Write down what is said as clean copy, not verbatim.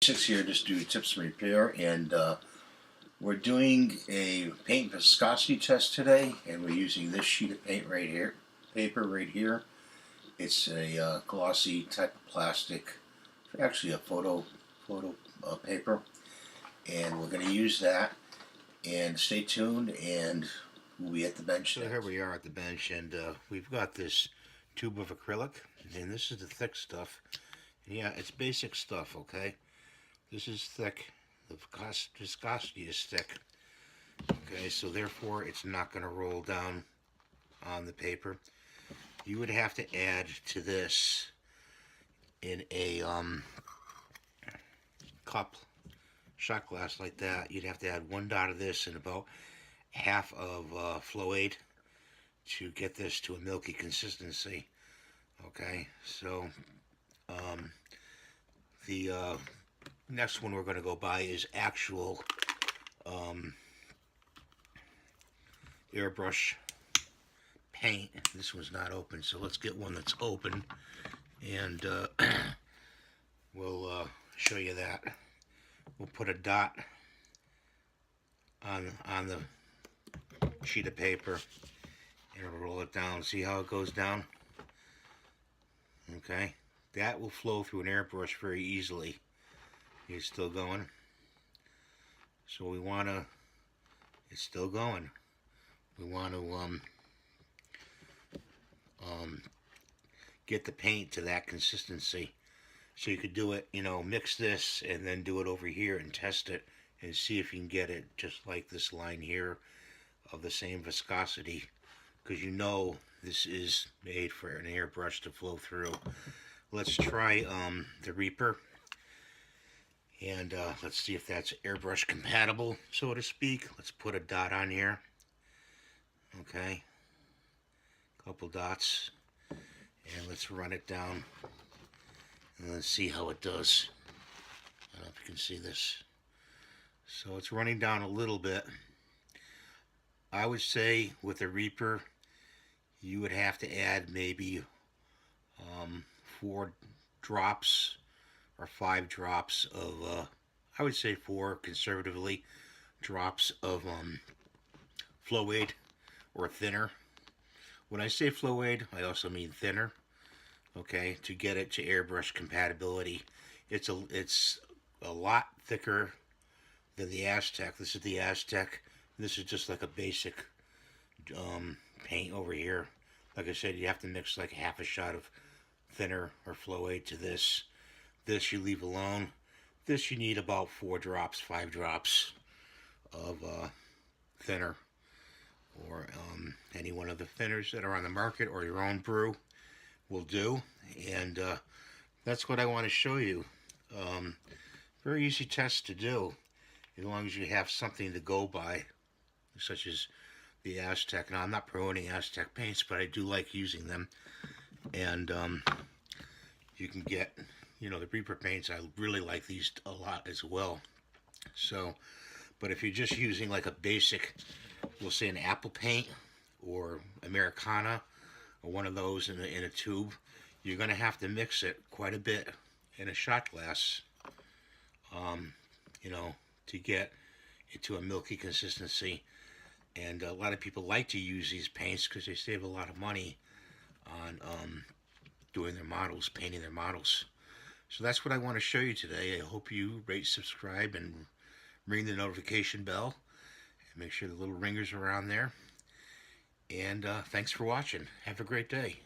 Six here, just do tips and repair, and we're doing a paint viscosity test today, and we're using this sheet of paint right here, paper right here. It's a glossy type of plastic, actually a photo paper, and we're going to use that. And stay tuned, and we'll be at the bench. So here we are at the bench, and we've got this tube of acrylic, and this is the thick stuff. Yeah, it's basic stuff, okay? This is thick. The viscosity is thick. Okay, so therefore it's not going to roll down on the paper. You would have to add to this in a cup, shot glass like that. You'd have to add 1 dot of this and about half of Flow-Aid to get this to a milky consistency. Okay, so the next one we're going to go by is actual airbrush paint. This one's not open, so let's get one that's open, and we'll show you that. We'll put a dot on the sheet of paper, and we'll roll it down. See how it goes down? Okay, that will flow through an airbrush very easily. It's still going. So we want to, it's still going. We want to get the paint to that consistency. So you could do it, you know, mix this and then do it over here and test it and see if you can get it just like this line here of the same viscosity, because you know this is made for an airbrush to flow through. Let's try the Reaper. And let's see if that's airbrush compatible, so to speak. Let's put a dot on here. Okay. Couple dots. And let's run it down. And let's see how it does. I don't know if you can see this. So it's running down a little bit. I would say with the Reaper, you would have to add maybe 4 drops or 5 drops of, I would say 4 conservatively, drops of Flow-Aid or thinner. When I say Flow-Aid, I also mean thinner, okay, to get it to airbrush compatibility. It's a lot thicker than the Aztec. This is the Aztec. This is just like a basic paint over here. Like I said, you have to mix like half a shot of thinner or Flow-Aid to this. This you leave alone. This you need about 4 drops, 5 drops of thinner, or any one of the thinners that are on the market, or your own brew will do. And that's what I want to show you. Very easy test to do, as long as you have something to go by, such as the Aztec. Now, I'm not promoting Aztec paints, but I do like using them. And you can get, you know, the Reaper paints. I really like these a lot as well. So, but if you're just using like a basic, we'll say an apple paint or Americana or one of those in a tube, you're going to have to mix it quite a bit in a shot glass, you know, to get it to a milky consistency. And a lot of people like to use these paints because they save a lot of money on doing their models, painting their models. So that's what I want to show you today. I hope you rate, subscribe, and ring the notification bell. And make sure the little ringers are on there. And thanks for watching. Have a great day.